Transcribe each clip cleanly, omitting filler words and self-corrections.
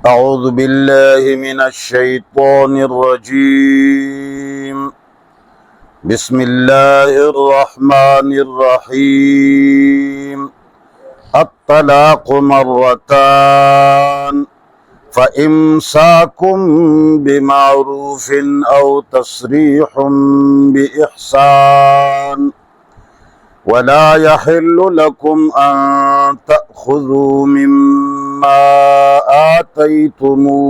أعوذ بالله من الشيطان الرجيم بسم الله الرحمن الرحيم الطلاق مرتان فإمساكم بمعروف أو تسريح بإحسان ولا يحل لكم أن تأخذوا مما آتيتموهن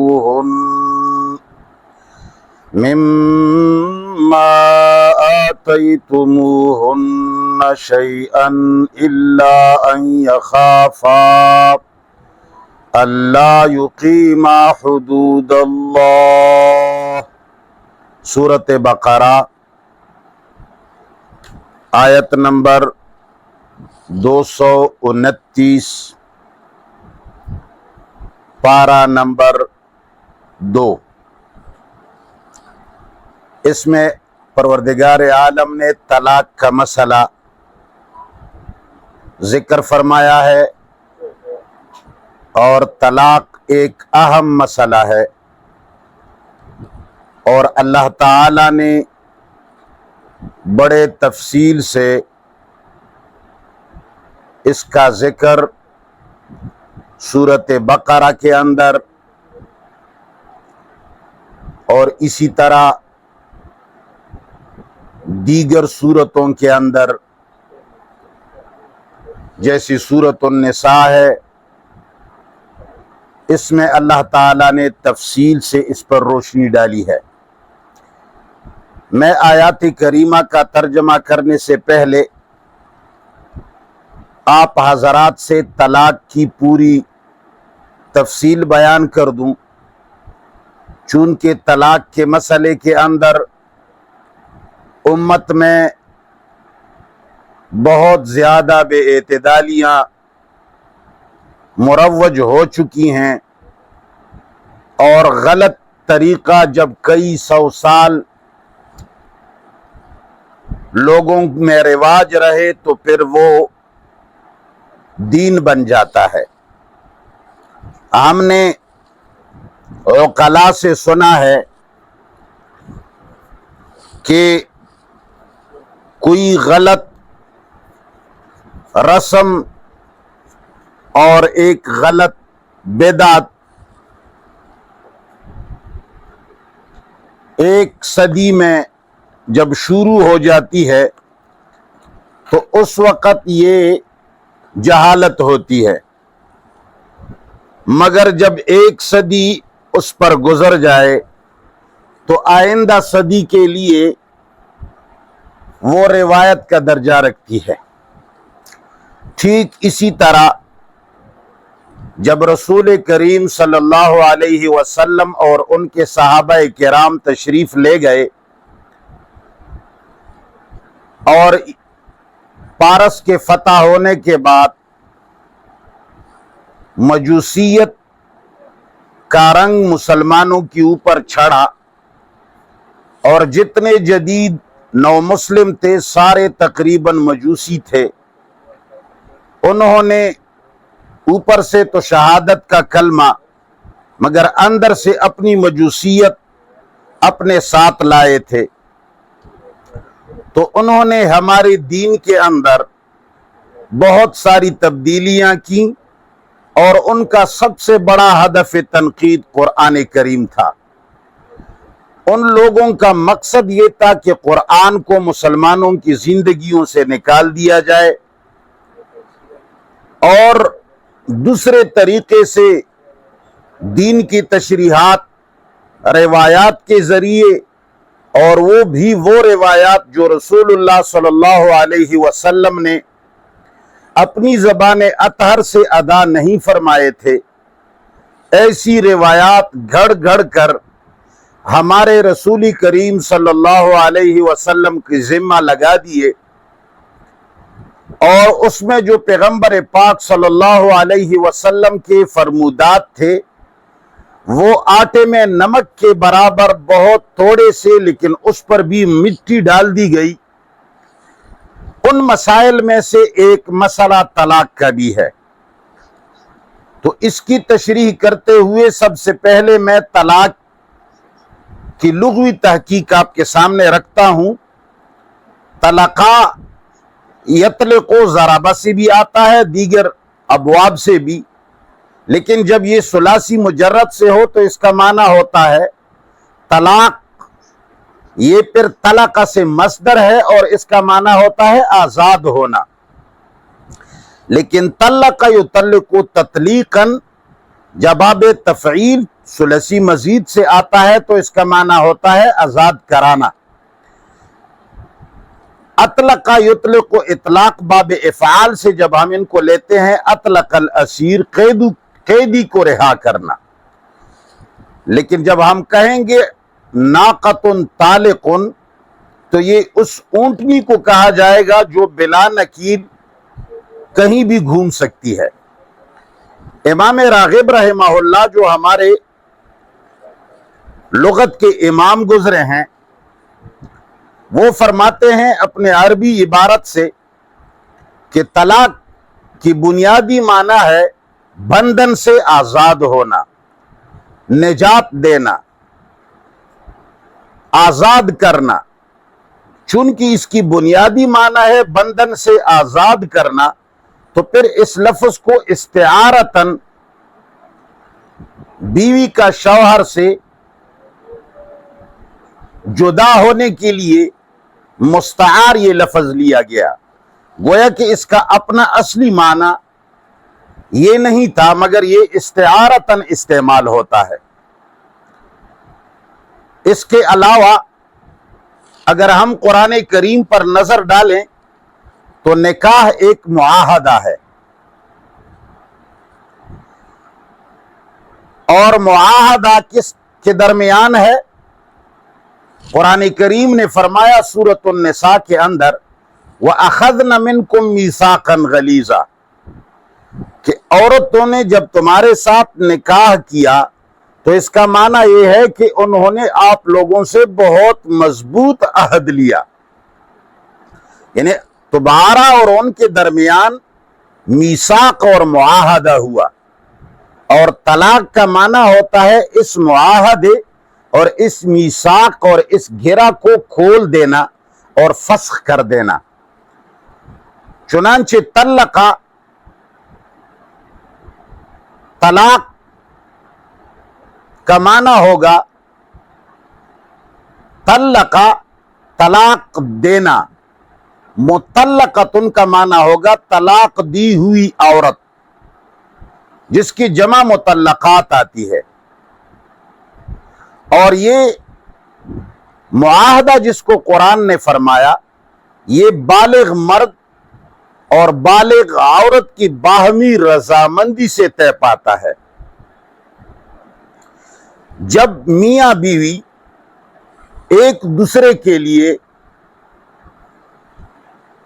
شيئا إلا أن يخافا ألا يقيما حدود الله۔ سورۃ بقرہ آیت نمبر 229، پارہ نمبر 2۔ اس میں پروردگار عالم نے طلاق کا مسئلہ ذکر فرمایا ہے، اور طلاق ایک اہم مسئلہ ہے، اور اللہ تعالی نے بڑے تفصیل سے اس کا ذکر سورۃ بقرہ کے اندر اور اسی طرح دیگر سورتوں کے اندر جیسی سورۃ النساء ہے، اس میں اللہ تعالیٰ نے تفصیل سے اس پر روشنی ڈالی ہے۔ میں آیات کریمہ کا ترجمہ کرنے سے پہلے آپ حضرات سے طلاق کی پوری تفصیل بیان کر دوں، چونکہ طلاق کے مسئلے کے اندر امت میں بہت زیادہ بے اعتدالیاں مروج ہو چکی ہیں، اور غلط طریقہ جب کئی سو سال لوگوں میں رواج رہے تو پھر وہ دین بن جاتا ہے۔ ہم نے عقلاء سے سنا ہے کہ کوئی غلط رسم اور ایک غلط بدعت ایک صدی میں جب شروع ہو جاتی ہے تو اس وقت یہ جہالت ہوتی ہے، مگر جب ایک صدی اس پر گزر جائے تو آئندہ صدی کے لیے وہ روایت کا درجہ رکھتی ہے۔ ٹھیک اسی طرح جب رسول کریم صلی اللہ علیہ وسلم اور ان کے صحابہ کرام تشریف لے گئے اور پارس کے فتح ہونے کے بعد مجوسیت کا رنگ مسلمانوں کے اوپر چھڑا، اور جتنے جدید نو مسلم تھے سارے تقریباً مجوسی تھے، انہوں نے اوپر سے تو شہادت کا کلمہ مگر اندر سے اپنی مجوسیت اپنے ساتھ لائے تھے، تو انہوں نے ہمارے دین کے اندر بہت ساری تبدیلیاں کی، اور ان کا سب سے بڑا ہدف تنقید قرآن کریم تھا۔ ان لوگوں کا مقصد یہ تھا کہ قرآن کو مسلمانوں کی زندگیوں سے نکال دیا جائے، اور دوسرے طریقے سے دین کی تشریحات روایات کے ذریعے، اور وہ بھی وہ روایات جو رسول اللہ صلی اللہ علیہ وسلم نے اپنی زبان اطہر سے ادا نہیں فرمائے تھے، ایسی روایات گھڑ گھڑ کر ہمارے رسول کریم صلی اللہ علیہ وسلم کی ذمہ لگا دیے، اور اس میں جو پیغمبر پاک صلی اللہ علیہ وسلم کے فرمودات تھے وہ آٹے میں نمک کے برابر بہت تھوڑے سے، لیکن اس پر بھی مٹی ڈال دی گئی۔ ان مسائل میں سے ایک مسئلہ طلاق کا بھی ہے۔ تو اس کی تشریح کرتے ہوئے سب سے پہلے میں طلاق کی لغوی تحقیق آپ کے سامنے رکھتا ہوں۔ طلقہ یطلق و ضربہ سے بھی آتا ہے، دیگر ابواب سے بھی، لیکن جب یہ ثلاثی مجرد سے ہو تو اس کا معنی ہوتا ہے طلاق۔ یہ پھر طلقہ سے مصدر ہے اور اس کا معنی ہوتا ہے آزاد ہونا۔ لیکن طلق یطلق تطلیقا جب باب تفعیل ثلاثی مزید سے آتا ہے تو اس کا معنی ہوتا ہے آزاد کرانا۔ اطلق یطلق اطلاق باب افعال سے جب ہم ان کو لیتے ہیں، اطلق الاسیر قیدی کو رہا کرنا۔ لیکن جب ہم کہیں گے ناقۃ طالق تو یہ اس اونٹنی کو کہا جائے گا جو بلا نکیل کہیں بھی گھوم سکتی ہے۔ امام راغب رحمہ اللہ جو ہمارے لغت کے امام گزرے ہیں، وہ فرماتے ہیں اپنے عربی عبارت سے کہ طلاق کی بنیادی معنی ہے بندھن سے آزاد ہونا، نجات دینا، آزاد کرنا۔ چونکہ اس کی بنیادی معنی ہے بندھن سے آزاد کرنا، تو پھر اس لفظ کو استعارتاً بیوی کا شوہر سے جدا ہونے کے لیے مستعار یہ لفظ لیا گیا، گویا کہ اس کا اپنا اصلی معنی یہ نہیں تھا، مگر یہ استعارتاً استعمال ہوتا ہے۔ اس کے علاوہ اگر ہم قرآن کریم پر نظر ڈالیں تو نکاح ایک معاہدہ ہے، اور معاہدہ کس کے درمیان ہے؟ قرآن کریم نے فرمایا سورۃ النساء کے اندر وَأَخَذْنَ مِنْكُمْ مِيثَاقًا غَلِيظًا کہ عورتوں نے جب تمہارے ساتھ نکاح کیا تو اس کا معنی یہ ہے کہ انہوں نے آپ لوگوں سے بہت مضبوط عہد لیا، یعنی تمہارا اور ان کے درمیان میثاق اور معاہدہ ہوا۔ اور طلاق کا معنی ہوتا ہے اس معاہدے اور اس میثاق اور اس گھرا کو کھول دینا اور فسخ کر دینا۔ چنانچہ طلقہ طلاق کا معنی ہوگا طلقہ طلاق دینا، مطلقتن کا معنی ہوگا طلاق دی ہوئی عورت، جس کی جمع مطلقات آتی ہے۔ اور یہ معاہدہ جس کو قرآن نے فرمایا، یہ بالغ مرد اور بالغ عورت کی باہمی رضامندی سے طے پاتا ہے۔ جب میاں بیوی ایک دوسرے کے لیے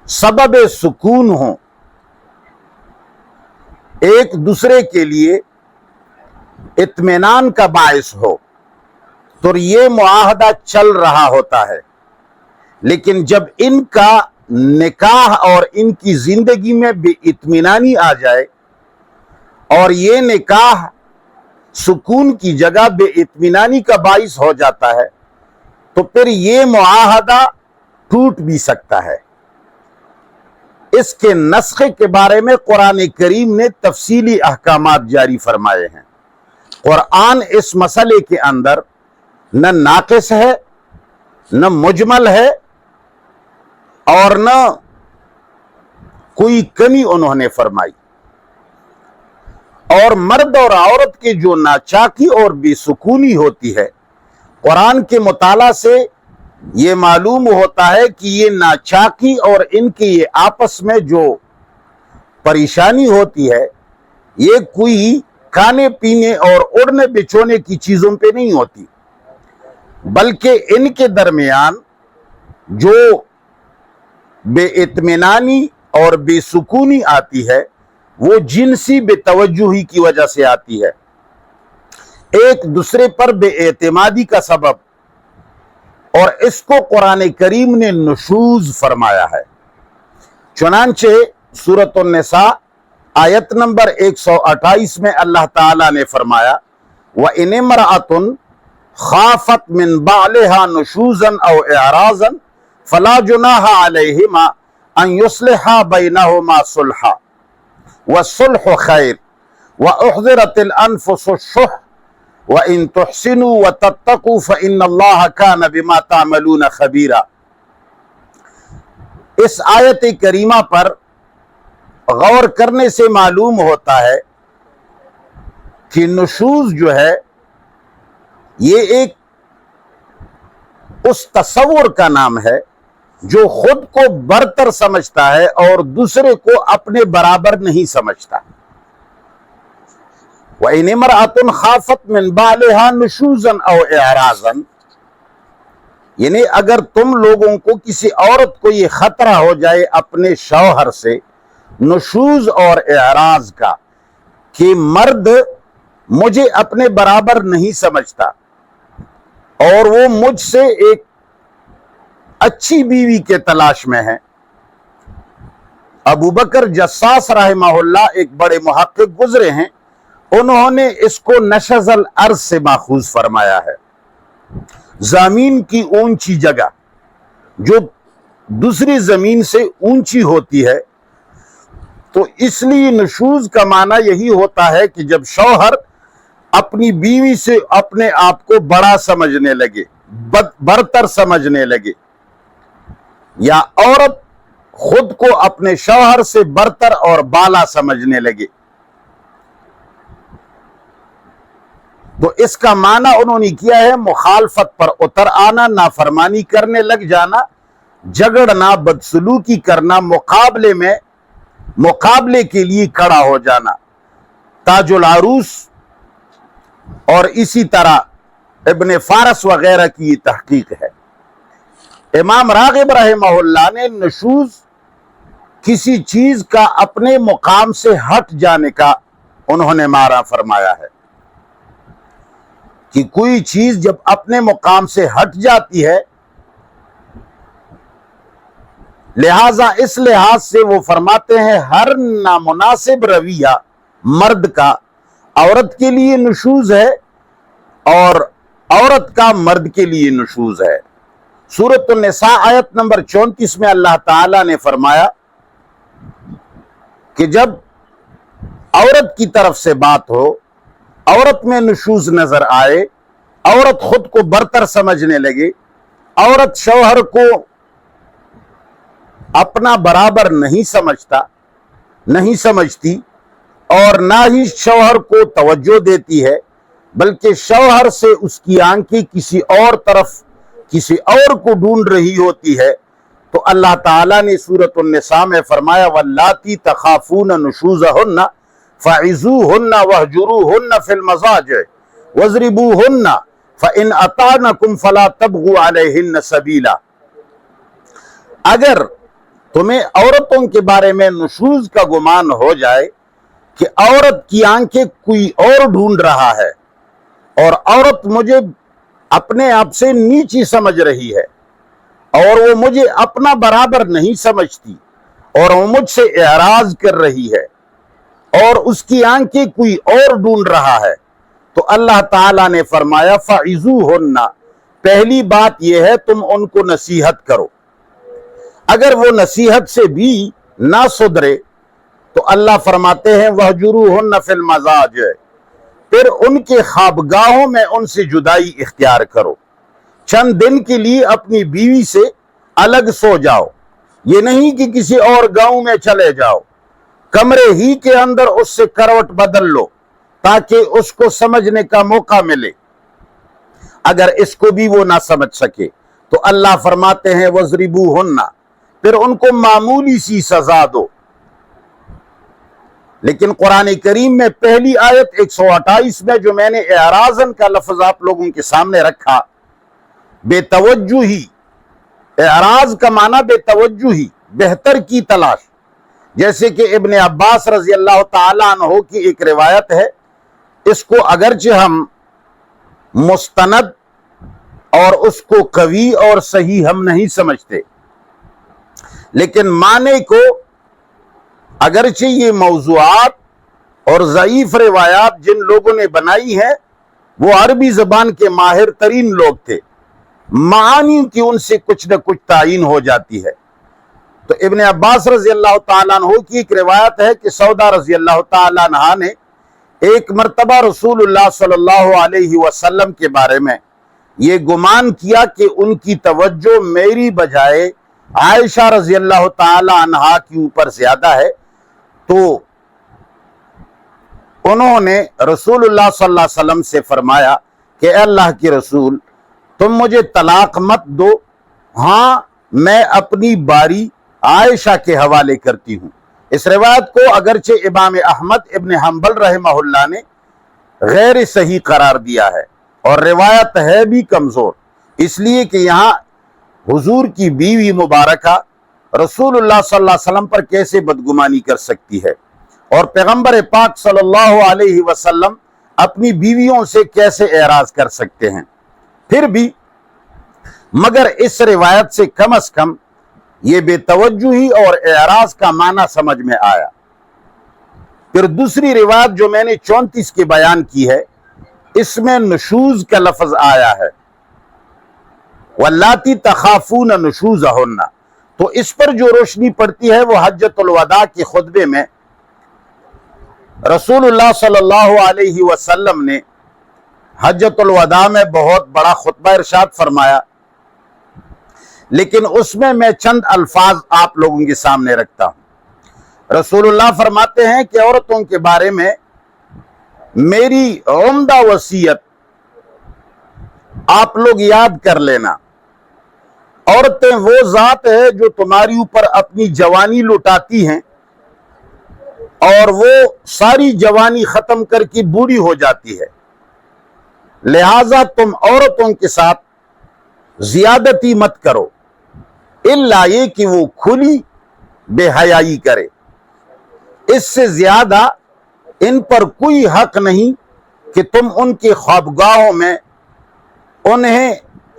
سبب سکون ہوں، ایک دوسرے کے لیے اطمینان کا باعث ہو، تو یہ معاہدہ چل رہا ہوتا ہے۔ لیکن جب ان کا نکاح اور ان کی زندگی میں بے اطمینانی آ جائے اور یہ نکاح سکون کی جگہ بے اطمینانی کا باعث ہو جاتا ہے، تو پھر یہ معاہدہ ٹوٹ بھی سکتا ہے۔ اس کے نسخ کے بارے میں قرآن کریم نے تفصیلی احکامات جاری فرمائے ہیں۔ قرآن اس مسئلے کے اندر نہ ناقص ہے، نہ مجمل ہے، اور نہ کوئی کمی انہوں نے فرمائی۔ اور مرد اور عورت کی جو ناچاکی اور بے سکونی ہوتی ہے، قرآن کے مطالعہ سے یہ معلوم ہوتا ہے کہ یہ ناچاکی اور ان کی یہ آپس میں جو پریشانی ہوتی ہے، یہ کوئی کھانے پینے اور اڑنے بچھونے کی چیزوں پہ نہیں ہوتی، بلکہ ان کے درمیان جو بے اطمینانی اور بے سکونی آتی ہے وہ جنسی بے توجہی کی وجہ سے آتی ہے، ایک دوسرے پر بے اعتمادی کا سبب، اور اس کو قرآن کریم نے نشوز فرمایا ہے۔ چنانچہ سورۃ النساء آیت نمبر 128 میں اللہ تعالیٰ نے فرمایا وَإِنِ امْرَأَةٌ خَافَتْ مِنْ بَعْلِهَا نُشُوزًا أَوْ إِعْرَاضًا فَلَا جُنَاحَ عَلَيْهِمَا أَنْ يُصْلِحَا بَيْنَهُمَا صُلْحًا وَالصُّلْحُ خَيْرٌ وَأُحْضِرَتِ الْأَنفُسُ الشُّحَّ وَإِن تُحْسِنُوا وَتَتَّقُوا فَإِنَّ اللَّهَ كَانَ بِمَا تَعْمَلُونَ خَبِيرًا۔ اس آیت کریمہ پر غور کرنے سے معلوم ہوتا ہے کہ نشوز جو ہے یہ ایک اس تصور کا نام ہے جو خود کو برتر سمجھتا ہے اور دوسرے کو اپنے برابر نہیں سمجھتا۔ وَإِنِ امْرَأَةٌ خَافَتْ مِنْ بَعْلِهَا نُشُوزًا أَوْ إِعْرَاضًا، یعنی اگر تم لوگوں کو کسی عورت کو یہ خطرہ ہو جائے اپنے شوہر سے نشوز اور اعراض کا کہ مرد مجھے اپنے برابر نہیں سمجھتا اور وہ مجھ سے ایک اچھی بیوی کے تلاش میں ہے۔ ابو بکر جساس رحمہ اللہ ایک بڑے محقق گزرے ہیں، انہوں نے اس کو نشز الارض سے ماخوذ فرمایا ہے، زمین کی اونچی جگہ جو دوسری زمین سے اونچی ہوتی ہے، تو اس لیے نشوز کا معنی یہی ہوتا ہے کہ جب شوہر اپنی بیوی سے اپنے آپ کو بڑا سمجھنے لگے، برتر سمجھنے لگے، یا عورت خود کو اپنے شوہر سے برتر اور بالا سمجھنے لگے، تو اس کا معنی انہوں نے کیا ہے مخالفت پر اتر آنا، نافرمانی کرنے لگ جانا، جھگڑنا، بدسلوکی کرنا، مقابلے کے لیے کھڑا ہو جانا۔ تاج العروس اور اسی طرح ابن فارس وغیرہ کی یہ تحقیق ہے۔ امام راغب رحمہ اللہ نے نشوز کسی چیز کا اپنے مقام سے ہٹ جانے کا انہوں نے معنی فرمایا ہے کہ کوئی چیز جب اپنے مقام سے ہٹ جاتی ہے، لہذا اس لحاظ سے وہ فرماتے ہیں ہر نامناسب رویہ مرد کا عورت کے لیے نشوز ہے اور عورت کا مرد کے لیے نشوز ہے۔ سورۃ النساء آیت نمبر 34 میں اللہ تعالیٰ نے فرمایا کہ جب عورت کی طرف سے بات ہو، عورت میں نشوز نظر آئے، عورت خود کو برتر سمجھنے لگے، عورت شوہر کو اپنا برابر نہیں سمجھتی اور نہ ہی شوہر کو توجہ دیتی ہے، بلکہ شوہر سے اس کی آنکھیں کسی اور طرف کسی اور کو ڈھونڈ رہی ہوتی ہے، تو اللہ تعالیٰ نے سورۃ النساء میں فرمایا واللاتی تخافون نشوزہن فعظوہن واہجروہن فی المضاجع واضربوہن فإن اطعنکم فلا تبغوا علیہن سبیلا۔ اگر تمہیں عورتوں کے بارے میں نشوز کا گمان ہو جائے کہ عورت کی آنکھیں کوئی اور ڈھونڈ رہا ہے اور عورت مجھے اپنے آپ سے نیچی سمجھ رہی ہے اور وہ مجھے اپنا برابر نہیں سمجھتی اور وہ مجھ سے اعراض کر رہی ہے اور اس کی آنکھیں کوئی اور ڈھونڈ رہا ہے، تو اللہ تعالیٰ نے فرمایا فَعِظُوهُنَّ، پہلی بات یہ ہے تم ان کو نصیحت کرو۔ اگر وہ نصیحت سے بھی نہ سدھرے تو اللہ فرماتے ہیں وَاهْجُرُوهُنَّ فِي الْمَضَاجِعِ، پھر ان کے خوابگاہوں میں ان سے جدائی اختیار کرو، چند دن کے لیے اپنی بیوی سے الگ سو جاؤ، یہ نہیں کہ کسی اور گاؤں میں چلے جاؤ، کمرے ہی کے اندر اس سے کروٹ بدل لو تاکہ اس کو سمجھنے کا موقع ملے۔ اگر اس کو بھی وہ نہ سمجھ سکے تو اللہ فرماتے ہیں وَاضْرِبُوهُنَّ، پھر ان کو معمولی سی سزا دو۔ لیکن قرآن کریم میں پہلی آیت 128 میں جو میں نے اعراضاً کا لفظ آپ لوگوں کے سامنے رکھا، بے توجہی، اعراض کا معنی بے توجہی، بہتر کی تلاش، جیسے کہ ابن عباس رضی اللہ تعالیٰ عنہ کی ایک روایت ہے، اس کو اگرچہ ہم مستند اور اس کو قوی اور صحیح ہم نہیں سمجھتے، لیکن معنی کو اگرچہ یہ موضوعات اور ضعیف روایات جن لوگوں نے بنائی ہیں وہ عربی زبان کے ماہر ترین لوگ تھے، معانی کی ان سے کچھ نہ کچھ تعین ہو جاتی ہے۔ تو ابن عباس رضی اللہ تعالیٰ عنہ کی ایک روایت ہے کہ سودا رضی اللہ تعالیٰ عنہ نے ایک مرتبہ رسول اللہ صلی اللہ علیہ وسلم کے بارے میں یہ گمان کیا کہ ان کی توجہ میری بجائے عائشہ رضی اللہ تعالی عنہا کے اوپر زیادہ ہے، تو انہوں نے رسول اللہ صلی اللہ علیہ وسلم سے فرمایا کہ اے اللہ کے رسول، تم مجھے طلاق مت دو، ہاں میں اپنی باری عائشہ کے حوالے کرتی ہوں۔ اس روایت کو اگرچہ امام احمد ابن حنبل رحمہ اللہ نے غیر صحیح قرار دیا ہے اور روایت ہے بھی کمزور، اس لیے کہ یہاں حضور کی بیوی مبارکہ رسول اللہ صلی اللہ علیہ وسلم پر کیسے بدگمانی کر سکتی ہے، اور پیغمبر پاک صلی اللہ علیہ وسلم اپنی بیویوں سے کیسے اعراض کر سکتے ہیں۔ پھر بھی مگر اس روایت سے کم از کم یہ بے توجہی اور اعراض کا معنی سمجھ میں آیا۔ پھر دوسری روایت جو میں نے 34 کی بیان کی ہے، اس میں نشوز کا لفظ آیا ہے، واللاتی تخافون نشوزہن، تو اس پر جو روشنی پڑتی ہے وہ حجۃ الوداع کے خطبے میں رسول اللہ صلی اللہ علیہ وسلم نے حجۃ الوداع میں بہت بڑا خطبہ ارشاد فرمایا، لیکن اس میں چند الفاظ آپ لوگوں کے سامنے رکھتا ہوں۔ رسول اللہ فرماتے ہیں کہ عورتوں کے بارے میں میری عمدہ وصیت آپ لوگ یاد کر لینا، عورتیں وہ ذات ہے جو تمہاری اوپر اپنی جوانی لٹاتی ہیں اور وہ ساری جوانی ختم کر کے بوڑھی ہو جاتی ہے، لہذا تم عورتوں کے ساتھ زیادتی مت کرو، الا یہ کہ وہ کھلی بے حیائی کرے، اس سے زیادہ ان پر کوئی حق نہیں کہ تم ان کی خوابگاہوں میں انہیں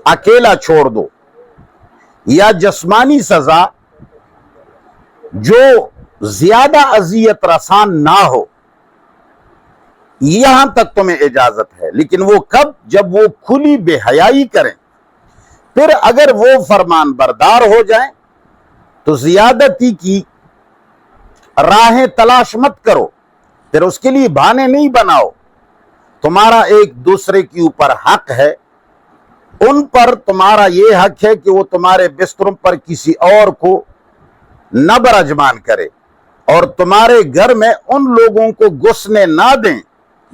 اکیلا چھوڑ دو، یا جسمانی سزا جو زیادہ اذیت رسان نہ ہو، یہاں تک تمہیں اجازت ہے، لیکن وہ کب؟ جب وہ کھلی بے حیائی کریں۔ پھر اگر وہ فرمان بردار ہو جائیں تو زیادتی کی راہیں تلاش مت کرو، پھر اس کے لیے بہانے نہیں بناؤ، تمہارا ایک دوسرے کے اوپر حق ہے، ان پر تمہارا یہ حق ہے کہ وہ تمہارے بستروں پر کسی اور کو نہ براجمان کرے، اور تمہارے گھر میں ان لوگوں کو گھسنے نہ دیں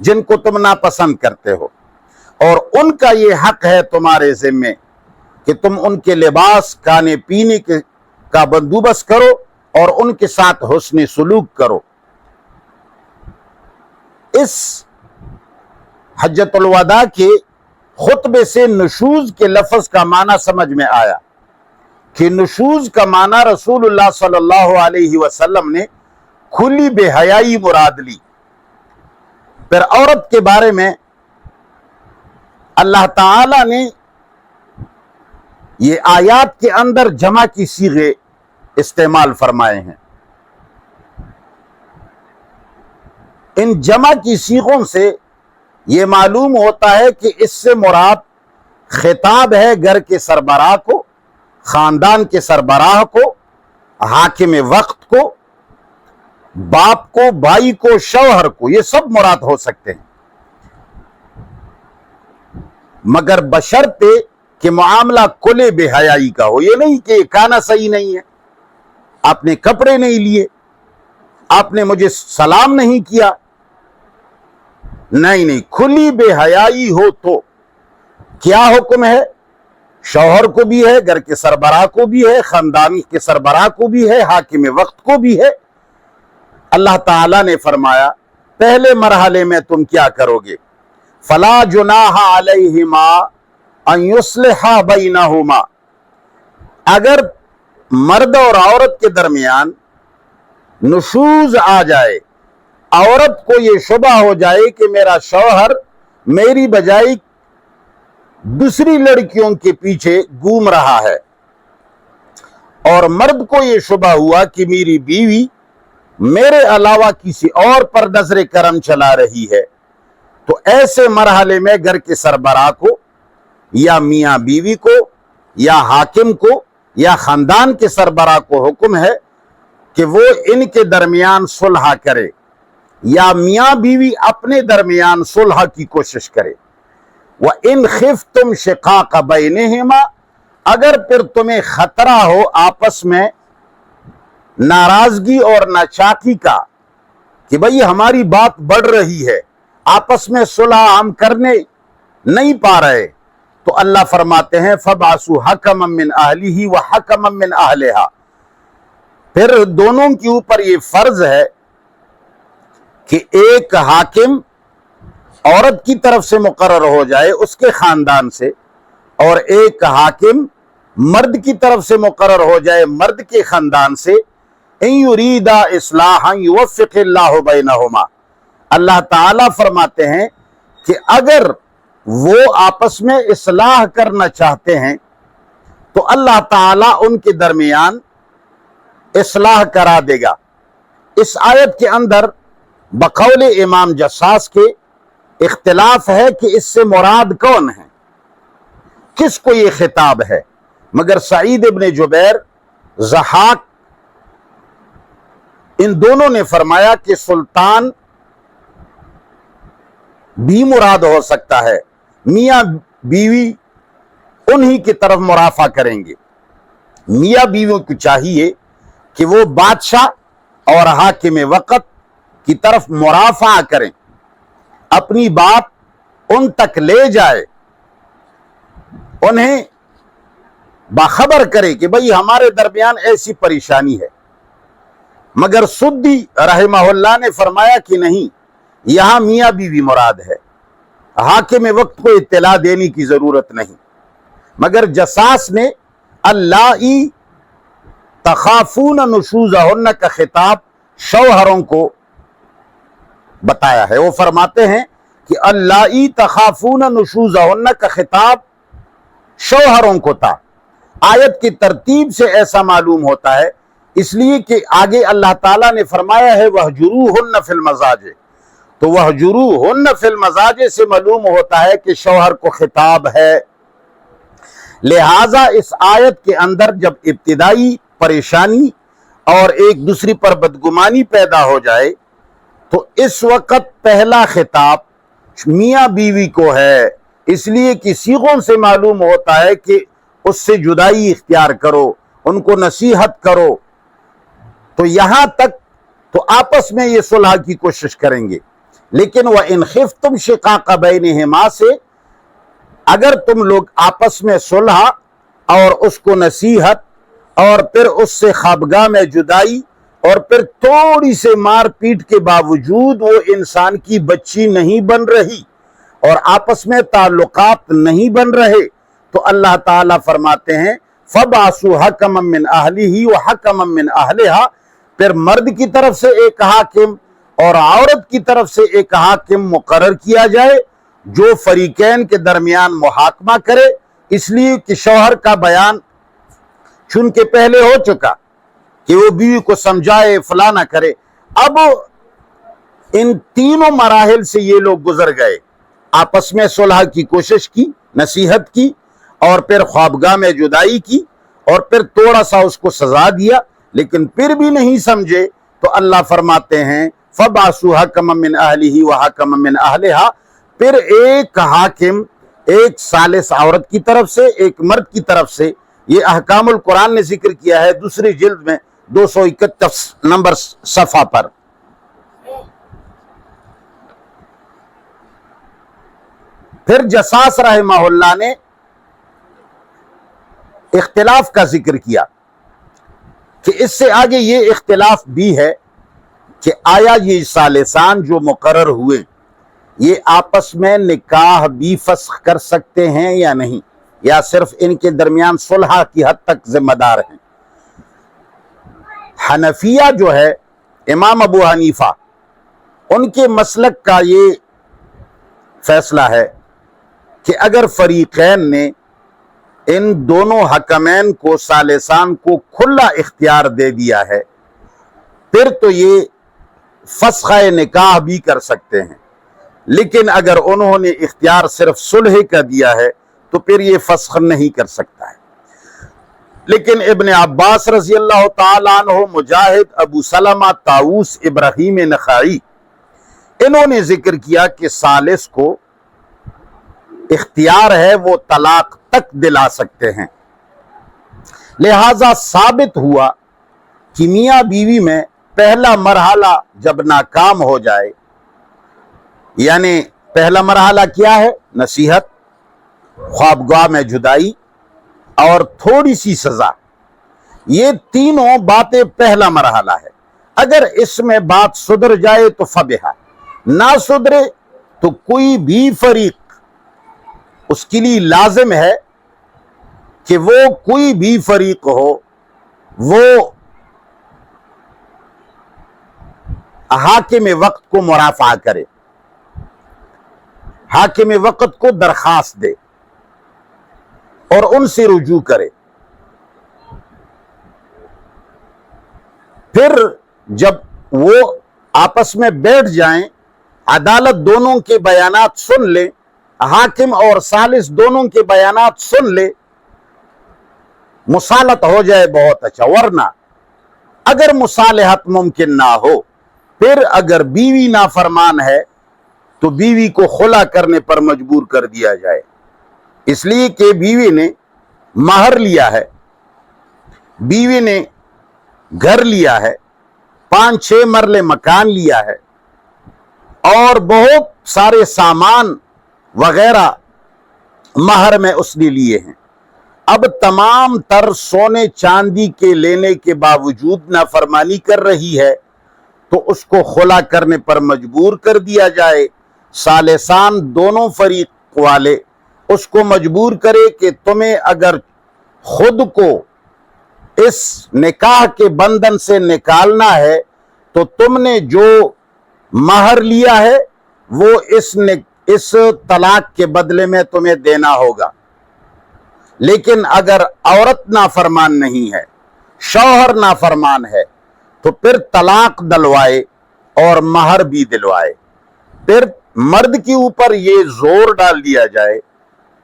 جن کو تم ناپسند کرتے ہو، اور ان کا یہ حق ہے تمہارے ذمے کہ تم ان کے لباس، کھانے پینے کا بندوبست کرو اور ان کے ساتھ حسن سلوک کرو۔ اس حجۃ الوداع کے خطبے سے نشوز کے لفظ کا معنی سمجھ میں آیا کہ نشوز کا معنی رسول اللہ صلی اللہ علیہ وسلم نے کھلی بے حیائی مراد لی۔ پھر عورت کے بارے میں اللہ تعالی نے یہ آیات کے اندر جمع کی صیغے استعمال فرمائے ہیں۔ ان جمع کی صیغوں سے یہ معلوم ہوتا ہے کہ اس سے مراد خطاب ہے گھر کے سربراہ کو، خاندان کے سربراہ کو، حاکم وقت کو، باپ کو، بھائی کو، شوہر کو، یہ سب مراد ہو سکتے ہیں، مگر بشرطے کہ معاملہ کھلے بے حیائی کا ہو۔ یہ نہیں کہ کھانا صحیح نہیں ہے، آپ نے کپڑے نہیں لیے، آپ نے مجھے سلام نہیں کیا، نہیں، کھلی بے حیائی ہو تو کیا حکم ہے؟ شوہر کو بھی ہے، گھر کے سربراہ کو بھی ہے، خاندان کے سربراہ کو بھی ہے، حاکم وقت کو بھی ہے۔ اللہ تعالیٰ نے فرمایا پہلے مرحلے میں تم کیا کرو گے؟ فلا جناح علیہما ان یصلحا بینہما، اگر مرد اور عورت کے درمیان نشوز آ جائے، عورت کو یہ شبہ ہو جائے کہ میرا شوہر میری بجائے دوسری لڑکیوں کے پیچھے گھوم رہا ہے، اور مرد کو یہ شبہ ہوا کہ میری بیوی میرے علاوہ کسی اور پر نظر کرم چلا رہی ہے، تو ایسے مرحلے میں گھر کے سربراہ کو یا میاں بیوی کو یا حاکم کو یا خاندان کے سربراہ کو حکم ہے کہ وہ ان کے درمیان صلح کرے، یا میاں بیوی اپنے درمیان صلح کی کوشش کرے۔ وَإِنْ خِفْتُمْ شِقَاقَ بَيْنِهِمَا، اگر پھر تمہیں خطرہ ہو آپس میں ناراضگی اور ناچاکی کا کہ بھئی ہماری بات بڑھ رہی ہے، آپس میں صلح ہم کرنے نہیں پا رہے، تو اللہ فرماتے ہیں فَبْعَثُوا حَكَمًا مِّنْ أَهْلِهِ وَحَكَمًا مِّنْ أَهْلِهَا، پھر دونوں کے اوپر یہ فرض ہے کہ ایک حاکم عورت کی طرف سے مقرر ہو جائے اس کے خاندان سے، اور ایک حاکم مرد کی طرف سے مقرر ہو جائے مرد کے خاندان سے۔ ان یریدا اصلاحا یوفق اللہ بینہما، اللہ تعالیٰ فرماتے ہیں کہ اگر وہ آپس میں اصلاح کرنا چاہتے ہیں تو اللہ تعالیٰ ان کے درمیان اصلاح کرا دے گا۔ اس آیت کے اندر بقول امام جساس کے اختلاف ہے کہ اس سے مراد کون ہے، کس کو یہ خطاب ہے، مگر سعید ابن جبیر، ضحاک، ان دونوں نے فرمایا کہ سلطان بھی مراد ہو سکتا ہے، میاں بیوی انہی کی طرف مرافع کریں گے۔ میاں بیوی کو چاہیے کہ وہ بادشاہ اور حاکم وقت کی طرف مرافع کریں، اپنی بات ان تک لے جائے، انہیں باخبر کرے کہ بھئی ہمارے درمیان ایسی پریشانی ہے۔ مگر سدی رحمہ اللہ نے فرمایا کہ نہیں، یہاں میاں بیوی مراد ہے، حاکم وقت کو اطلاع دینے کی ضرورت نہیں۔ مگر جساس نے اللائی تخافون نشوزہن کا خطاب شوہروں کو بتایا ہے۔ وہ فرماتے ہیں کہ اللائی تخافون نشوزہن کا خطاب شوہروں کو تھا۔ آیت کی ترتیب سے ایسا معلوم ہوتا ہے، اس لیے کہ آگے اللہ تعالیٰ نے فرمایا ہے وَهْجُرُوهُنَّ فِي الْمَضَاجِعِ، تو وَهْجُرُوهُنَّ فِي الْمَضَاجِعِ سے معلوم ہوتا ہے کہ شوہر کو خطاب ہے۔ لہٰذا اس آیت کے اندر جب ابتدائی پریشانی اور ایک دوسری پر بدگمانی پیدا ہو جائے تو اس وقت پہلا خطاب میاں بیوی کو ہے، اس لیے کہ صیغوں سے معلوم ہوتا ہے کہ اس سے جدائی اختیار کرو، ان کو نصیحت کرو، تو یہاں تک تو آپس میں یہ صلح کی کوشش کریں گے۔ لیکن وَإِنْ خِفْتُمْ شِقَاقَ بَيْنِهِمَا سے اگر تم لوگ آپس میں صلح اور اس کو نصیحت اور پھر اس سے خوابگاہ میں جدائی اور پھر تھوڑی سے مار پیٹ کے باوجود وہ انسان کی بچی نہیں بن رہی اور آپس میں تعلقات نہیں بن رہے، تو اللہ تعالیٰ فرماتے ہیں فَبْعَثُوا حَكَمًا مِّنْ أَهْلِهِ وَحَكَمًا مِّنْ أَهْلِهَا، پھر مرد کی طرف سے ایک حاکم اور عورت کی طرف سے ایک حاکم مقرر کیا جائے جو فریقین کے درمیان محاکمہ کرے، اس لیے کہ شوہر کا بیان چن کے پہلے ہو چکا کہ وہ بیوی کو سمجھائے فلاں کرے۔ اب ان تینوں مراحل سے یہ لوگ گزر گئے، آپس میں صلح کی کوشش کی، نصیحت کی، اور پھر خوابگاہ میں جدائی کی، اور پھر تھوڑا سا اس کو سزا دیا، لیکن پھر بھی نہیں سمجھے تو اللہ فرماتے ہیں فَبْعَثُوا حَكَمًا مِّنْ أَهْلِهِ وَحَكَمًا مِّنْ أَهْلِهَا، پھر ایک حاکم ایک ثالث عورت کی طرف سے ایک مرد کی طرف سے۔ یہ احکام القرآن نے ذکر کیا ہے دوسری جلد میں 231 نمبر صفحہ پر۔ پھر جساس رحمہ اللہ نے اختلاف کا ذکر کیا کہ اس سے آگے یہ اختلاف بھی ہے کہ آیا یہ ثالثان جو مقرر ہوئے یہ آپس میں نکاح بھی فسخ کر سکتے ہیں یا نہیں، یا صرف ان کے درمیان صلح کی حد تک ذمہ دار ہیں۔ حنفیہ جو ہے امام ابو حنیفہ، ان کے مسلک کا یہ فیصلہ ہے کہ اگر فریقین نے ان دونوں حکمین کو ثالثان کو کھلا اختیار دے دیا ہے پھر تو یہ فسخ نکاح بھی کر سکتے ہیں، لیکن اگر انہوں نے اختیار صرف صلح کا دیا ہے تو پھر یہ فسخ نہیں کر سکتا ہے۔ لیکن ابن عباس رضی اللہ تعالیٰ عنہ، مجاہد، ابو سلمہ، طاووس، ابراہیم نخعی، انہوں نے ذکر کیا کہ ثالث کو اختیار ہے، وہ طلاق تک دلا سکتے ہیں۔ لہذا ثابت ہوا کہ میاں بیوی میں پہلا مرحلہ جب ناکام ہو جائے، یعنی پہلا مرحلہ کیا ہے؟ نصیحت، خوابگاہ میں جدائی اور تھوڑی سی سزا، یہ تینوں باتیں پہلا مرحلہ ہے۔ اگر اس میں بات سدھر جائے تو فبہا، نہ سدھرے تو کوئی بھی فریق، اس کے لیے لازم ہے کہ وہ کوئی بھی فریق ہو، وہ حاکم وقت کو مرافعہ کرے، حاکم وقت کو درخواست دے اور ان سے رجوع کرے۔ پھر جب وہ آپس میں بیٹھ جائیں، عدالت دونوں کے بیانات سن لے، حاکم اور ثالث دونوں کے بیانات سن لے، مصالحت ہو جائے بہت اچھا۔ ورنہ اگر مصالحت ممکن نہ ہو، پھر اگر بیوی نافرمان ہے تو بیوی کو خلا کرنے پر مجبور کر دیا جائے، اس لیے کہ بیوی نے مہر لیا ہے، بیوی نے گھر لیا ہے، 5-6 مرلے مکان لیا ہے اور بہت سارے سامان وغیرہ مہر میں اس نے لیے ہیں۔ اب تمام تر سونے چاندی کے لینے کے باوجود نافرمانی کر رہی ہے تو اس کو خلا کرنے پر مجبور کر دیا جائے۔ ثالثان دونوں فریق والے اس کو مجبور کرے کہ تمہیں اگر خود کو اس نکاح کے بندھن سے نکالنا ہے تو تم نے جو مہر لیا ہے وہ اس طلاق کے بدلے میں تمہیں دینا ہوگا۔ لیکن اگر عورت نافرمان نہیں ہے، شوہر نافرمان ہے، تو پھر طلاق دلوائے اور مہر بھی دلوائے۔ پھر مرد کے اوپر یہ زور ڈال دیا جائے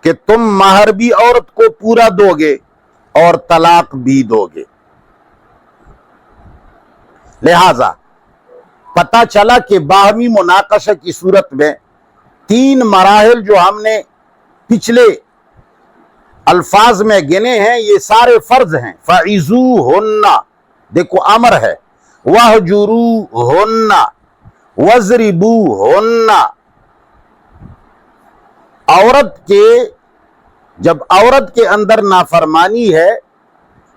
کہ تم مہر بھی عورت کو پورا دو گے اور طلاق بھی دو گے۔ لہذا پتہ چلا کہ باہمی مناقشہ کی صورت میں 3 مراحل جو ہم نے پچھلے الفاظ میں گنے ہیں، یہ سارے فرض ہیں۔ فَعِزُوهُنَّ، دیکھو امر ہے، وَهْجُرُوهُنَّ وَضْرِبُوهُنَّ۔ جب عورت کے اندر نافرمانی ہے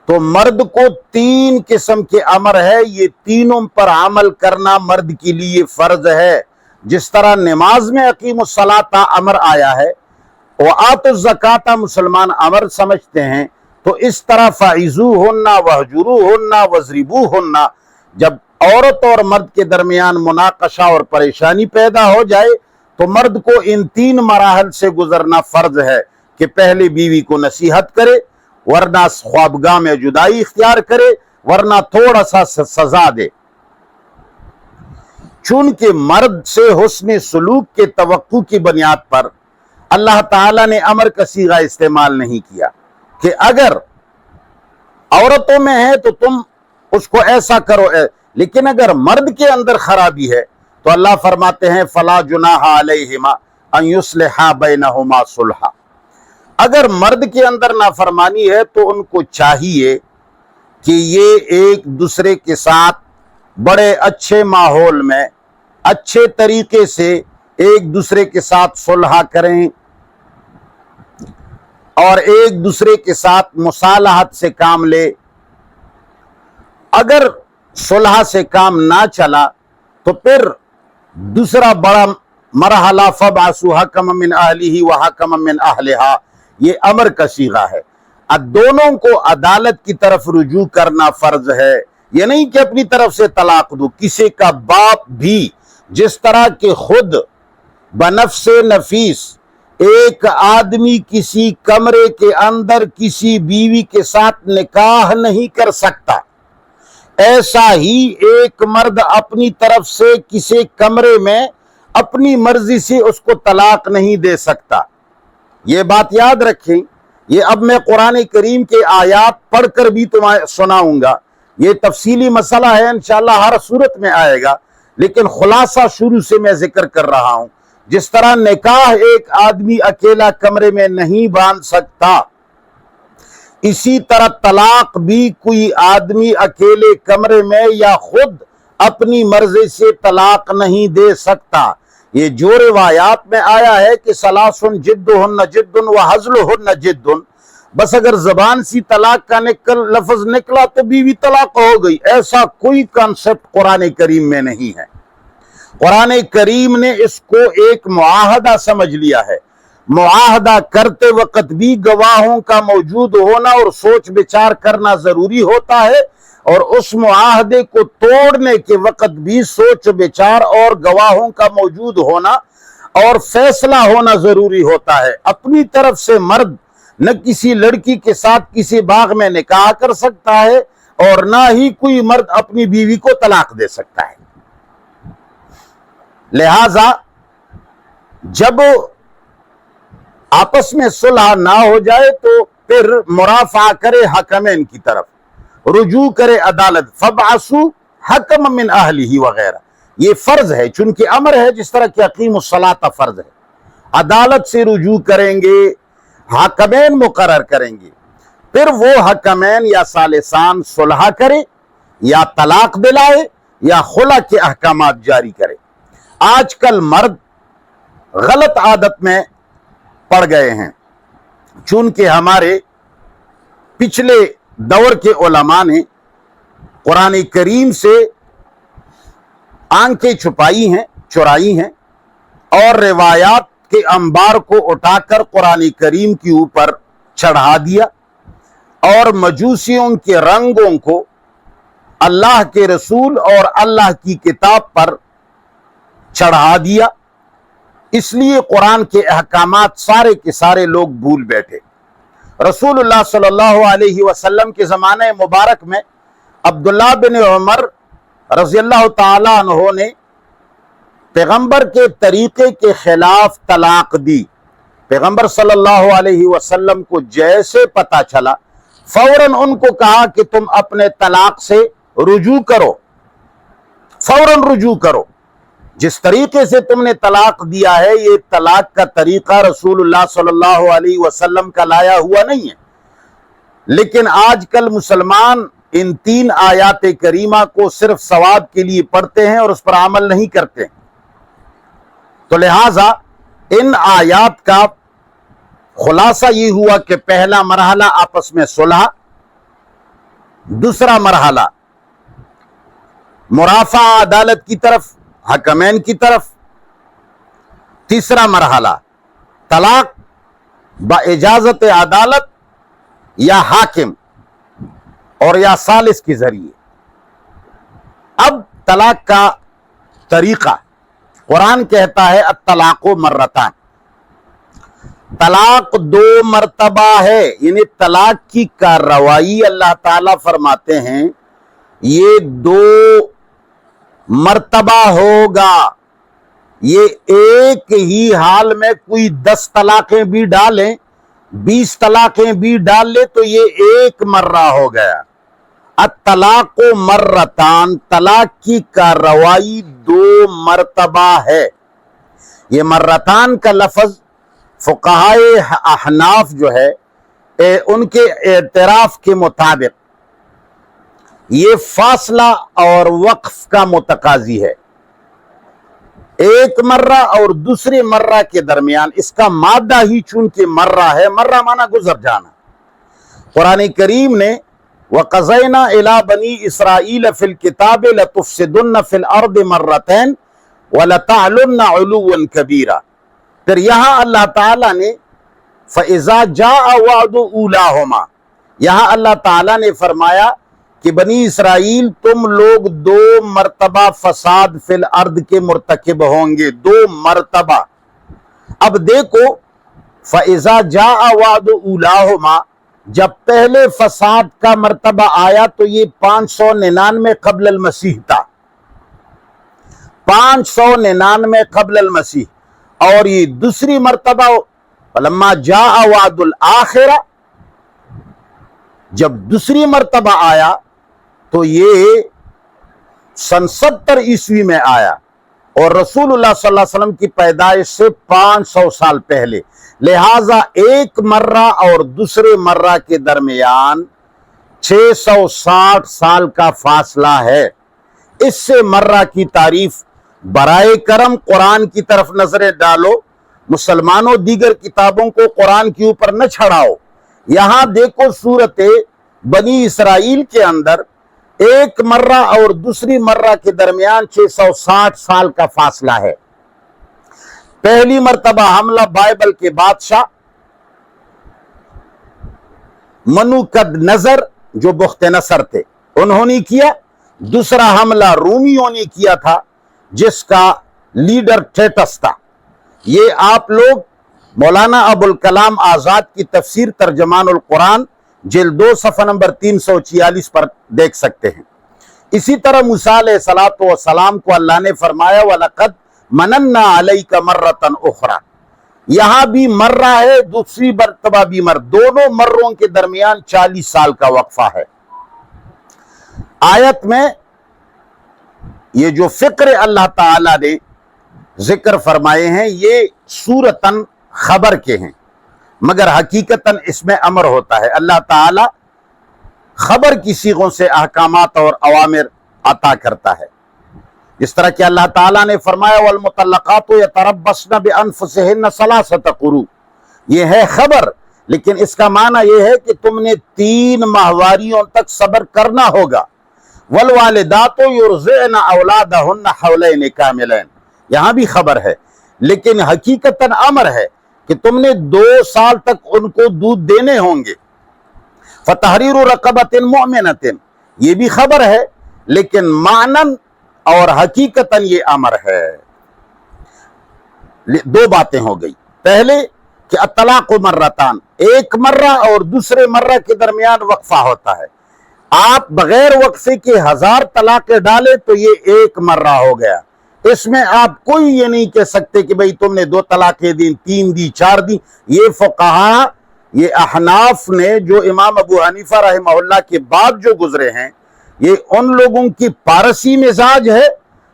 تو مرد کو 3 قسم کے امر ہے، یہ تینوں پر عمل کرنا مرد کے لیے فرض ہے۔ جس طرح نماز میں اقیم الصلاۃ امر آیا ہے، وآتوا الزکاۃ مسلمان امر سمجھتے ہیں، تو اس طرح فَعِزُوهُنَّ وَاهْجُرُوهُنَّ وَاضْرِبُوهُنَّ، جب عورت اور مرد کے درمیان مناقشہ اور پریشانی پیدا ہو جائے تو مرد کو ان 3 مراحل سے گزرنا فرض ہے کہ پہلے بیوی کو نصیحت کرے، ورنہ خوابگاہ میں جدائی اختیار کرے، ورنہ تھوڑا سا سزا دے۔ چونکہ مرد سے حسن سلوک کے توقع کی بنیاد پر اللہ تعالیٰ نے امر کا صیغہ استعمال نہیں کیا کہ اگر عورتوں میں ہے تو تم اس کو ایسا کرو، لیکن اگر مرد کے اندر خرابی ہے تو اللہ فرماتے ہیں فَلَا جُنَاحَ عَلَيْهِمَا أَن يُصْلِحَا بَيْنَهُمَا صُلْحًا۔ اگر مرد کے اندر نافرمانی ہے تو ان کو چاہیے کہ یہ ایک دوسرے کے ساتھ بڑے اچھے ماحول میں اچھے طریقے سے ایک دوسرے کے ساتھ صلح کریں اور ایک دوسرے کے ساتھ مصالحت سے کام لے۔ اگر صلح سے کام نہ چلا تو پھر دوسرا بڑا مرحلہ فَبْعَثُوا حَكَمًا مِّنْ أَهْلِهِ وَحَكَمًا مِّنْ أَهْلِهَا، یہ امر کا صیغہ ہے۔ اب دونوں کو عدالت کی طرف رجوع کرنا فرض ہے، یہ نہیں کہ اپنی طرف سے طلاق دو۔ کسی کا باپ بھی جس طرح کہ خود بنفس نفیس ایک آدمی کسی کمرے کے اندر کسی بیوی کے ساتھ نکاح نہیں کر سکتا، ایسا ہی ایک مرد اپنی طرف سے کسی کمرے میں اپنی مرضی سے اس کو طلاق نہیں دے سکتا۔ یہ بات یاد رکھیں، یہ اب میں قرآن کریم کے آیات پڑھ کر بھی تمہیں سناؤں گا، یہ تفصیلی مسئلہ ہے، انشاءاللہ ہر صورت میں آئے گا، لیکن خلاصہ شروع سے میں ذکر کر رہا ہوں۔ جس طرح نکاح ایک آدمی اکیلا کمرے میں نہیں باندھ سکتا، اسی طرح طلاق بھی کوئی آدمی اکیلے کمرے میں یا خود اپنی مرضی سے طلاق نہیں دے سکتا۔ یہ جو روایات میں آیا ہے کہ ثلاثن جدہن جد و ہزلہن جد، بس اگر زبان سی طلاق کا لفظ نکلا تو بیوی طلاق ہو گئی، ایسا کوئی کانسیپٹ قرآن کریم میں نہیں ہے۔ قرآن کریم نے اس کو ایک معاہدہ سمجھ لیا ہے۔ معاہدہ کرتے وقت بھی گواہوں کا موجود ہونا اور سوچ بچار کرنا ضروری ہوتا ہے، اور اس معاہدے کو توڑنے کے وقت بھی سوچ بچار اور گواہوں کا موجود ہونا اور فیصلہ ہونا ضروری ہوتا ہے۔ اپنی طرف سے مرد نہ کسی لڑکی کے ساتھ کسی باغ میں نکاح کر سکتا ہے، اور نہ ہی کوئی مرد اپنی بیوی کو طلاق دے سکتا ہے۔ لہذا جب آپس میں صلح نہ ہو جائے تو پھر مرافعہ کرے حکمین کی طرف، رجوع کرے عدالت، فَبْعَثُوا حَكَمًا مِّنْ أَهْلِهِ وغیرہ۔ یہ فرض ہے، چونکہ امر ہے، جس طرح کہ اقیموا الصلاۃ فرض ہے۔ عدالت سے رجوع کریں گے، حکمین مقرر کریں گے، پھر وہ حکمین یا ثالثان صلح کرے یا طلاق دلائے یا خلع کے احکامات جاری کرے۔ آج کل مرد غلط عادت میں پڑ گئے ہیں، چونکہ ہمارے پچھلے دور کے علماء نے قرآن کریم سے آنکھیں چرائی ہیں اور روایات کے انبار کو اٹھا کر قرآن کریم کے اوپر چڑھا دیا، اور مجوسیوں کے رنگوں کو اللہ کے رسول اور اللہ کی کتاب پر چڑھا دیا۔ اس لیے قرآن کے احکامات سارے کے سارے لوگ بھول بیٹھے۔ رسول اللہ صلی اللہ علیہ وسلم کے زمانہ مبارک میں عبداللہ بن عمر رضی اللہ تعالیٰ عنہ نے پیغمبر کے طریقے کے خلاف طلاق دی۔ پیغمبر صلی اللہ علیہ وسلم کو جیسے پتہ چلا، فوراً ان کو کہا کہ تم اپنے طلاق سے رجوع کرو، فوراً رجوع کرو۔ جس طریقے سے تم نے طلاق دیا ہے، یہ طلاق کا طریقہ رسول اللہ صلی اللہ علیہ وسلم کا لایا ہوا نہیں ہے، لیکن آج کل مسلمان ان 3 آیات کریمہ کو صرف ثواب کے لیے پڑھتے ہیں اور اس پر عمل نہیں کرتے۔ تو لہٰذا ان آیات کا خلاصہ یہ ہوا کہ پہلا مرحلہ آپس میں صلح، دوسرا مرحلہ مرافعہ عدالت کی طرف، حکمین کی طرف، تیسرا مرحلہ طلاق باجازت عدالت یا حاکم اور یا ثالث کے ذریعے۔ اب طلاق کا طریقہ، قرآن کہتا ہے الطلاق مرتان، طلاق 2 مرتبہ ہے، یعنی طلاق کی کارروائی اللہ تعالیٰ فرماتے ہیں یہ 2 مرتبہ ہوگا۔ یہ ایک ہی حال میں کوئی 10 طلاقیں بھی ڈالیں، 20 طلاقیں بھی ڈال لے تو یہ ایک مرہ ہو گیا۔ الطلاق مرتان، طلاق کی کارروائی 2 مرتبہ ہے۔ یہ مرتان کا لفظ فقہائے احناف جو ہے ان کے اعتراف کے مطابق یہ فاصلہ اور وقف کا متقاضی ہے۔ ایک مرہ اور دوسرے مرہ کے درمیان اس کا مادہ ہی چونکہ مرہ ہے، مرہ مانا گزر جانا۔ قرآن کریم نے وَقَضَيْنَا إِلَىٰ بَنِي إِسْرَائِيلَ فِي الْكِتَابِ لَتُفْسِدُنَّ فِي الْأَرْضِ مَرَّتَيْنِ وَلَتَعْلُنَّ عُلُوًّا كَبِيرًا۔ پھر یہاں اللہ تعالیٰ نے فَإِذَا جَاءَ وَعْدُ أُولَاهُمَا، یہاں اللہ تعالیٰ نے فرمایا کہ بنی اسرائیل تم لوگ 2 مرتبہ فساد فی الارض کے مرتکب ہوں گے، 2 مرتبہ۔ اب دیکھو فَإِذَا جَاءَ وَعْدُ أُولَاهُمَا، جب پہلے فساد کا مرتبہ آیا تو یہ 599 قبل المسیح تھا، 599 قبل المسیح، اور یہ دوسری مرتبہ فلما جاء وعد الآخرہ، جب دوسری مرتبہ آیا تو یہ 70 عیسوی میں آیا، اور رسول اللہ صلی اللہ علیہ وسلم کی پیدائش سے 500 سال پہلے، لہٰذا ایک مرہ اور دوسرے مرہ کے درمیان 660 سال کا فاصلہ ہے۔ اس سے مرہ کی تعریف، برائے کرم قرآن کی طرف نظریں ڈالو، مسلمانوں دیگر کتابوں کو قرآن کے اوپر نہ چھڑاؤ۔ یہاں دیکھو سورت بنی اسرائیل کے اندر ایک مرہ اور دوسری مرہ کے درمیان 660 سال کا فاصلہ ہے۔ پہلی مرتبہ حملہ بائبل کے بادشاہ منوکد نظر جو بخت نصر تھے انہوں نے کیا، دوسرا حملہ رومیوں نے کیا تھا جس کا لیڈر ٹیٹس تھا۔ یہ آپ لوگ مولانا ابوالکلام آزاد کی تفسیر ترجمان القرآن جلد 2 صفحہ نمبر 346 پر دیکھ سکتے ہیں۔ اسی طرح موسیٰ علیہ السلام کو اللہ نے فرمایا وَلَقَدْ مَنَنَّا عَلَيْكَ مَرَّةً أُخْرَى، یہاں بھی مرہ ہے، دوسری مرتبہ بھی دونوں مروں کے درمیان 40 سال کا وقفہ ہے۔ آیت میں یہ جو فقر اللہ تعالی نے ذکر فرمائے ہیں یہ صورتاً خبر کے ہیں، مگر حقیقتاً اس میں امر ہوتا ہے۔ اللہ تعالی خبر کی صیغوں سے احکامات اور اوامر عطا کرتا ہے، جس طرح کہ اللہ تعالیٰ نے فرمایا والمطلقات یتربصن بانفسہن ثلاثۃ قروء، یہ ہے خبر، لیکن اس کا معنی یہ ہے کہ تم نے 3 ماہواریوں تک صبر کرنا ہوگا۔ والوالدات یرضعن اولادہن حولین کاملین، یہاں بھی خبر ہے لیکن حقیقتاً امر ہے کہ تم نے 2 سال تک ان کو دودھ دینے ہوں گے۔ فتحریر رقبۃ مؤمنۃ، یہ بھی خبر ہے لیکن معنن اور حقیقتاً یہ امر ہے۔ 2 باتیں ہو گئی، پہلے کہ الطلاق مرتان، ایک مرہ اور دوسرے مرہ کے درمیان وقفہ ہوتا ہے۔ آپ بغیر وقفے کے 1000 طلاقیں ڈالے تو یہ ایک مرہ ہو گیا، اس میں آپ کوئی یہ نہیں کہہ سکتے کہ بھئی تم نے 2 طلاقیں دی، 3 دی، 4 دی۔ یہ فقہا، یہ احناف نے جو امام ابو حنیفہ رحمہ اللہ کے بعد جو گزرے ہیں، یہ ان لوگوں کی پارسی مزاج ہے،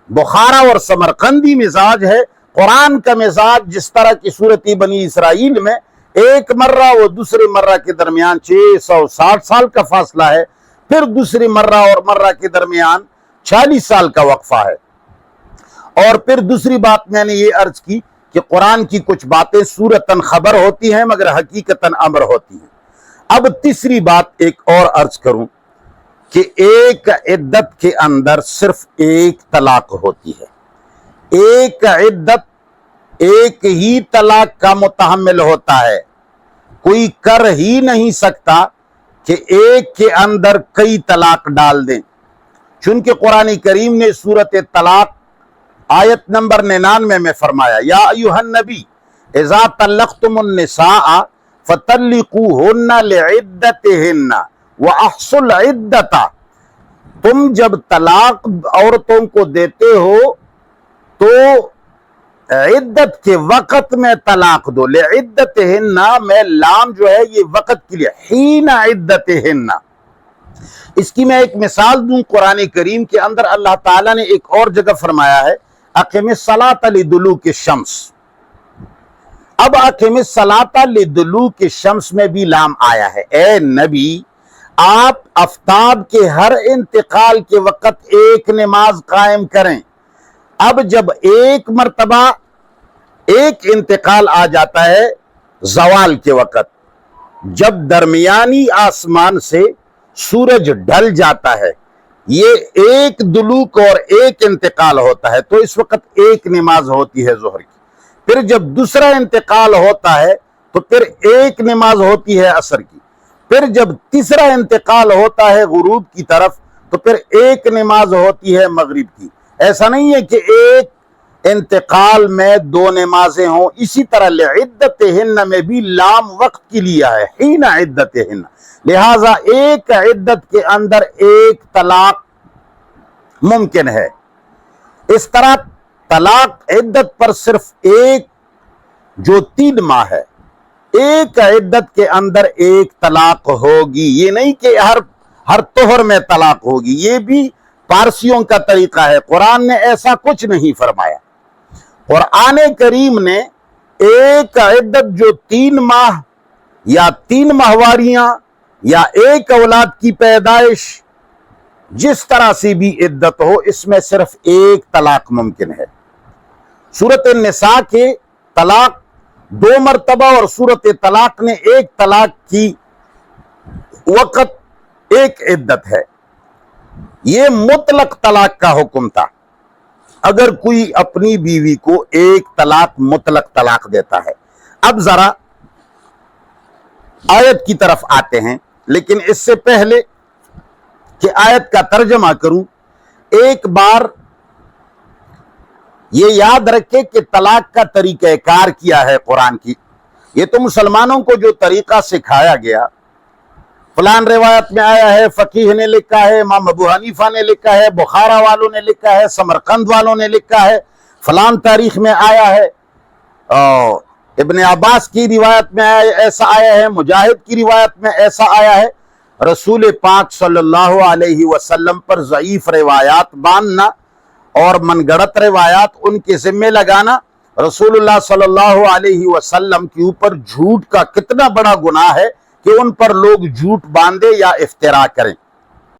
بخارا اور سمرقندی مزاج ہے۔ قرآن کا مزاج جس طرح کی صورت بنی اسرائیل میں ایک مرہ و دوسرے مرہ کے درمیان 660 سال کا فاصلہ ہے، پھر دوسری مرہ اور مرہ کے درمیان 40 سال کا وقفہ ہے۔ اور پھر دوسری بات میں نے یہ عرض کی کہ قرآن کی کچھ باتیں صورتاً خبر ہوتی ہیں مگر حقیقتاً امر ہوتی ہیں۔ اب تیسری بات ایک اور عرض کروں کہ ایک عدت کے اندر صرف ایک طلاق ہوتی ہے، ایک عدت ایک ہی طلاق کا متحمل ہوتا ہے، کوئی کر ہی نہیں سکتا کہ ایک کے اندر کئی طلاق ڈال دیں، چونکہ قرآن کریم نے سورۃ طلاق آیت نمبر 99 میں فرمایا یا ایھا النبی اذا طلقتم النساء فطلقوہن لعدتہن واحصوا العدۃ، تم جب طلاق عورتوں کو دیتے ہو تو عدت کے وقت میں طلاق دو۔ لعدتہن میں لام جو ہے یہ وقت کے لیے، حین عدتہن۔ اس کی میں ایک مثال دوں، قرآن کریم کے اندر اللہ تعالیٰ نے ایک اور جگہ فرمایا ہے اقم الصلاۃ لدلوک الشمس، اب اقم الصلاۃ لدلوک الشمس میں بھی لام آیا ہے۔ اے نبی آپ آفتاب کے ہر انتقال کے وقت ایک نماز قائم کریں۔ اب جب ایک مرتبہ ایک انتقال آ جاتا ہے زوال کے وقت، جب درمیانی آسمان سے سورج ڈھل جاتا ہے، یہ ایک دلوک اور ایک انتقال ہوتا ہے، تو اس وقت ایک نماز ہوتی ہے ظہر کی۔ پھر جب دوسرا انتقال ہوتا ہے تو پھر ایک نماز ہوتی ہے عصر کی۔ پھر جب تیسرا انتقال ہوتا ہے غروب کی طرف تو پھر ایک نماز ہوتی ہے مغرب کی۔ ایسا نہیں ہے کہ ایک انتقال میں 2 نمازیں ہوں. اسی طرح لعدتہن میں بھی لام وقت کی لیا ہے، حین عدتہن، لہذا ایک عدت کے اندر ایک طلاق ممکن ہے. اس طرح طلاق عدت پر صرف ایک جو 3 ماہ ہے، ایک عدت کے اندر ایک طلاق ہوگی. یہ نہیں کہ ہر طہر میں طلاق ہوگی، یہ بھی پارسیوں کا طریقہ ہے. قرآن نے ایسا کچھ نہیں فرمایا. قرآن کریم نے ایک عدت جو 3 ماہ یا 3 ماہواریاں یا ایک اولاد کی پیدائش، جس طرح سے بھی عدت ہو، اس میں صرف ایک طلاق ممکن ہے. سورۃ النساء کے طلاق 2 مرتبہ اور سورۃ طلاق نے ایک طلاق کی وقت ایک عدت ہے. یہ مطلق طلاق کا حکم تھا. اگر کوئی اپنی بیوی کو ایک طلاق مطلق طلاق دیتا ہے. اب ذرا آیت کی طرف آتے ہیں، لیکن اس سے پہلے کہ آیت کا ترجمہ کروں، ایک بار یہ یاد رکھے کہ طلاق کا طریقہ کار کیا ہے قرآن کی. یہ تو مسلمانوں کو جو طریقہ سکھایا گیا، فلان روایت میں آیا ہے، فقیہ نے لکھا ہے، امام ابو حنیفہ نے لکھا ہے، بخارا والوں نے لکھا ہے، سمرقند والوں نے لکھا ہے، فلان تاریخ میں آیا ہے، ابن عباس کی روایت میں ایسا آیا ہے، مجاہد کی روایت میں ایسا آیا ہے. رسول پاک صلی اللہ علیہ وسلم پر ضعیف روایات باندھنا اور من گڑت روایات ان کے ذمہ لگانا، رسول اللہ صلی اللہ علیہ وسلم کے اوپر جھوٹ کا کتنا بڑا گناہ ہے کہ ان پر لوگ جھوٹ باندھے یا افترا کریں.